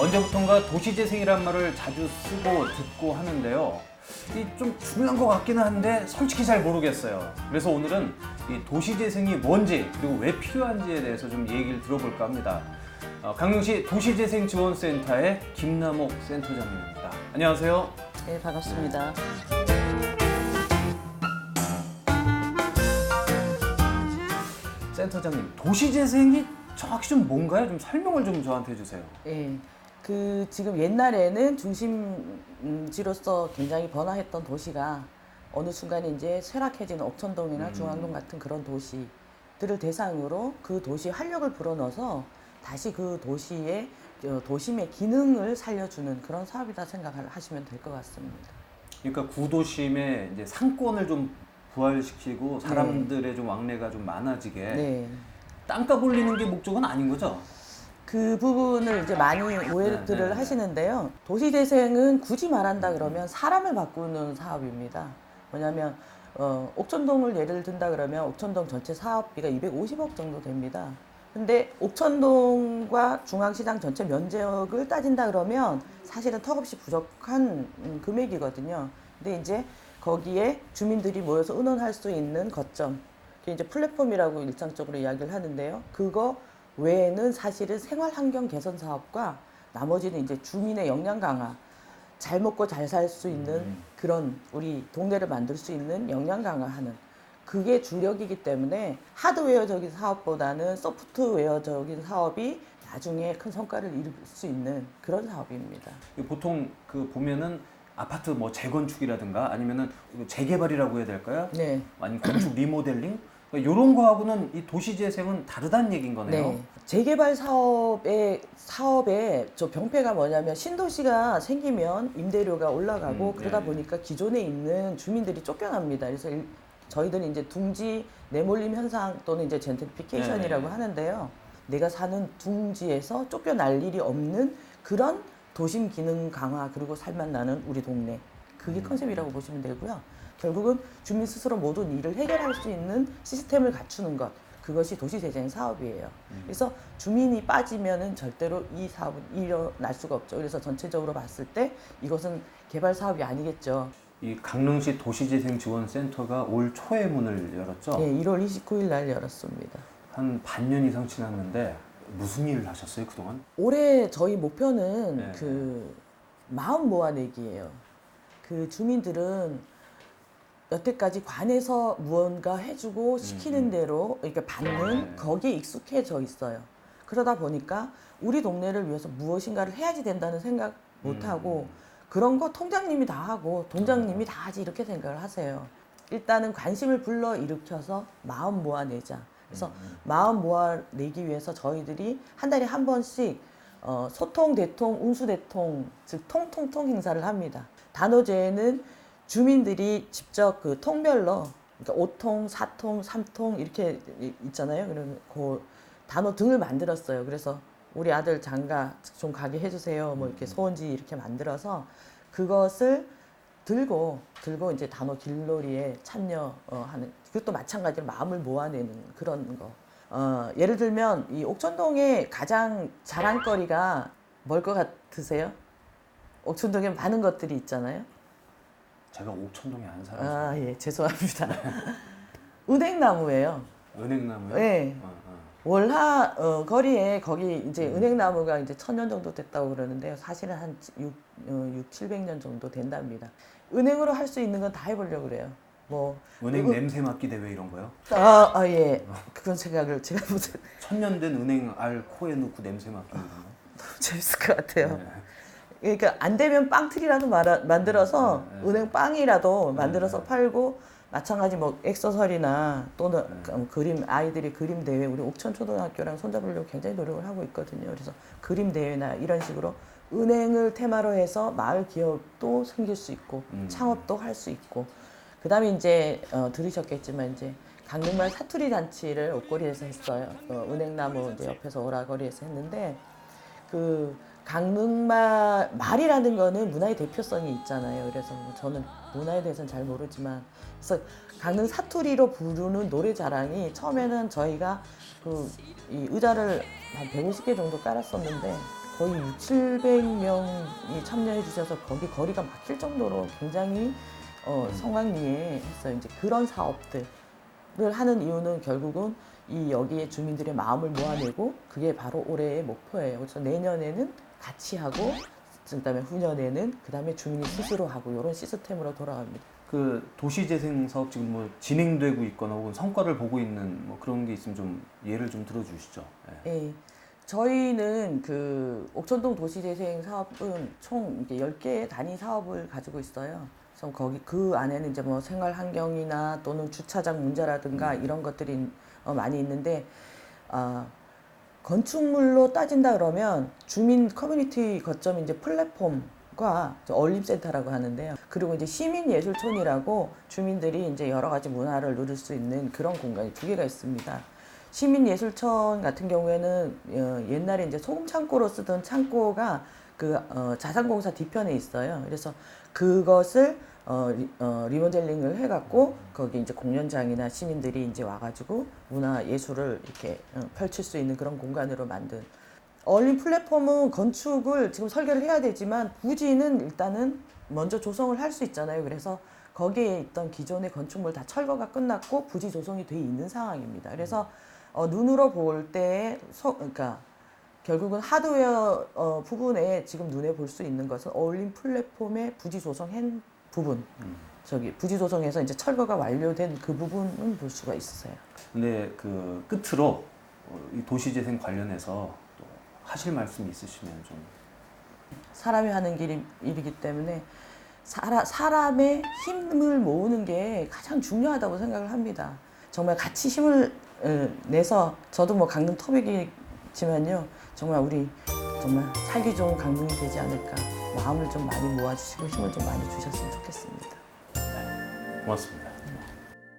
언제부턴가 도시재생이란 말을 자주 쓰고 듣고 하는데요. 좀 중요한 것 같기는 한데 솔직히 잘 모르겠어요. 그래서 오늘은 이 도시재생이 뭔지 그리고 왜 필요한지에 대해서 좀 얘기를 들어볼까 합니다. 강릉시 도시재생지원센터의 김남옥 센터장님입니다. 안녕하세요. 네, 반갑습니다. 센터장님, 도시재생이 정확히 좀 뭔가요? 좀 설명을 좀 저한테 해주세요. 예, 지금 옛날에는 중심지로서 굉장히 번화했던 도시가 어느 순간에 이제 쇠락해지는 옥천동이나 중앙동 같은 그런 도시들을 대상으로 그 도시에 활력을 불어넣어서 다시 그 도시의 도심의 기능을 살려주는 그런 사업이다 생각하시면 될 것 같습니다. 그러니까 구도심의 이제 상권을 좀 부활시키고 사람들의 좀 왕래가 좀 많아지게 네. 땅값 올리는 게 목적은 아닌 거죠? 그 부분을 이제 많이 오해들을 하시는데요. 도시재생은 굳이 말한다 그러면 사람을 바꾸는 사업입니다. 뭐냐면 옥천동을 예를 든다 그러면 옥천동 전체 사업비가 250억 정도 됩니다. 근데 옥천동과 중앙시장 전체 면적을 따진다 그러면 사실은 턱없이 부족한 금액이거든요. 근데 이제 거기에 주민들이 모여서 의논할 수 있는 거점, 그게 이제 플랫폼이라고 일상적으로 이야기를 하는데요. 그거 외에는 사실은 생활 환경 개선 사업과 나머지는 이제 주민의 역량 강화, 잘 먹고 잘 살 수 있는 그런 우리 동네를 만들 수 있는 역량 강화하는 그게 주력이기 때문에 하드웨어적인 사업보다는 소프트웨어적인 사업이 나중에 큰 성과를 이룰 수 있는 그런 사업입니다. 보통 그 보면은 아파트 뭐 재건축이라든가 아니면은 재개발이라고 해야 될까요? 네. 아니면 건축 리모델링? 이런 거하고는 이 도시재생은 다르다는 얘기인 거네요. 네. 재개발 사업의 저 병폐가 뭐냐면 신도시가 생기면 임대료가 올라가고 그러다 보니까 기존에 있는 주민들이 쫓겨납니다. 그래서 저희들은 이제 둥지 내몰림 현상 또는 이제 젠트리피케이션이라고 하는데요. 내가 사는 둥지에서 쫓겨날 일이 없는 그런 도심 기능 강화 그리고 살맛 나는 우리 동네. 그게 컨셉이라고 보시면 되고요. 결국은 주민 스스로 모든 일을 해결할 수 있는 시스템을 갖추는 것. 그것이 도시재생 사업이에요. 그래서 주민이 빠지면은 절대로 이 사업은 일어날 수가 없죠. 그래서 전체적으로 봤을 때 이것은 개발 사업이 아니겠죠. 이 강릉시 도시재생지원센터가 올 초에 문을 열었죠? 네, 1월 29일 날 열었습니다. 한 반년 이상 지났는데 무슨 일을 하셨어요, 그동안? 올해 저희 목표는 네. 그 마음 모아내기예요. 그 주민들은 여태까지 관에서 무언가 해주고 시키는 대로 이렇게 받는 거기에 익숙해져 있어요. 그러다 보니까 우리 동네를 위해서 무엇인가를 해야지 된다는 생각 못하고 그런 거 통장님이 다 하고 동장님이 다 하지 이렇게 생각을 하세요. 일단은 관심을 불러 일으켜서 마음 모아내자. 그래서 마음 모아내기 위해서 저희들이 한 달에 한 번씩 소통, 대통, 운수대통, 즉 통통통 행사를 합니다. 단오제에는 주민들이 직접 그 통별로 그러니까 5통, 4통, 3통 이렇게 있잖아요. 그러면 그 단오 등을 만들었어요. 그래서 우리 아들 장가 좀 가게 해주세요. 뭐 이렇게 소원지 이렇게 만들어서 그것을 들고 이제 단오 길놀이에 참여하는 그것도 마찬가지로 마음을 모아내는 그런 거. 예를 들면 이 옥천동의 가장 자랑거리가 뭘 것 같으세요? 옥천동에 많은 것들이 있잖아요. 제가 옥천동에 안 살아서. 아, 예, 죄송합니다. 은행나무예요. 은행나무요? 네. 월하 거리에 거기 이제 은행나무가 이제 1000년 정도 됐다고 그러는데요. 사실은 한 700년 정도 된답니다. 은행으로 할 수 있는 건 다 해보려고 그래요. 뭐 은행 냄새 맡기 대회 이런 거요? 예. 그런 생각을 제가 무슨 1000년 된 은행 알 코에 넣고 냄새 맡기 이런 거? 재밌을 것 같아요. 네. 그러니까 안 되면 빵틀이라도 만들어서 은행 빵이라도 만들어서 팔고 마찬가지 뭐 액세서리나 또는 그림 아이들이 그림 대회 우리 옥천초등학교랑 손잡으려고 굉장히 노력을 하고 있거든요. 그래서 그림 대회나 이런 식으로 은행을 테마로 해서 마을 기업도 생길 수 있고 창업도 할 수 있고 그다음에 이제 들으셨겠지만 이제 강릉마을 사투리 잔치를 옥거리에서 했어요. 은행나무 이제 옆에서 오라거리에서 했는데 그 말이라는 거는 문화의 대표성이 있잖아요. 그래서 저는 문화에 대해서는 잘 모르지만 그래서 강릉 사투리로 부르는 노래 자랑이 처음에는 저희가 이 의자를 한 150개 정도 깔았었는데 거의 6, 700명이 참여해 주셔서 거기 거리가 막힐 정도로 굉장히 성황리에 했어요. 이제 그런 사업들을 하는 이유는 결국은 이 여기에 주민들의 마음을 모아내고 그게 바로 올해의 목표예요. 그래서 내년에는 같이 하고 그다음에 후년에는 그다음에 주민이 스스로 하고 이런 시스템으로 돌아갑니다. 그 도시재생 사업 지금 뭐 진행되고 있거나 혹은 성과를 보고 있는 뭐 그런 게 있으면 좀 예를 좀 들어주시죠. 예. 예. 저희는 그 옥천동 도시재생 사업은 총 이제 10개의 단위 사업을 가지고 있어요. 그래서 거기 그 안에는 이제 뭐 생활 환경이나 또는 주차장 문제라든가 이런 것들이 많이 있는데 건축물로 따진다 그러면 주민 커뮤니티 거점 이제 플랫폼과 어울림센터라고 하는데요. 그리고 이제 시민예술촌이라고 주민들이 이제 여러 가지 문화를 누릴 수 있는 그런 공간이 2개가 있습니다. 시민예술촌 같은 경우에는 옛날에 이제 소금 창고로 쓰던 창고가 그 자산공사 뒤편에 있어요. 그래서 그것을 리모델링을 해갖고 거기 이제 공연장이나 시민들이 이제 와가지고 문화 예술을 이렇게 펼칠 수 있는 그런 공간으로 만든. 어울림 플랫폼은 건축을 지금 설계를 해야 되지만 부지는 일단은 먼저 조성을 할 수 있잖아요. 그래서 거기에 있던 기존의 건축물 다 철거가 끝났고 부지 조성이 돼 있는 상황입니다. 그래서 눈으로 볼 때 그러니까 결국은 하드웨어 부분에 지금 눈에 볼 수 있는 것은 어울림 플랫폼의 부지 조성한 부분, 저기 부지 조성해서 이제 철거가 완료된 그 부분은 볼 수가 있어요. 근데 그 끝으로 이 도시재생 관련해서 또 하실 말씀 있으시면 좀. 사람이 하는 일이기 때문에 사람의 힘을 모으는 게 가장 중요하다고 생각을 합니다. 정말 같이 힘을 내서 저도 뭐 강릉 토백이지만요. 정말 우리 정말 살기 좋은 강릉이 되지 않을까. 마음을 좀 많이 모아주시고 힘을 좀 많이 주셨으면 좋겠습니다. 고맙습니다.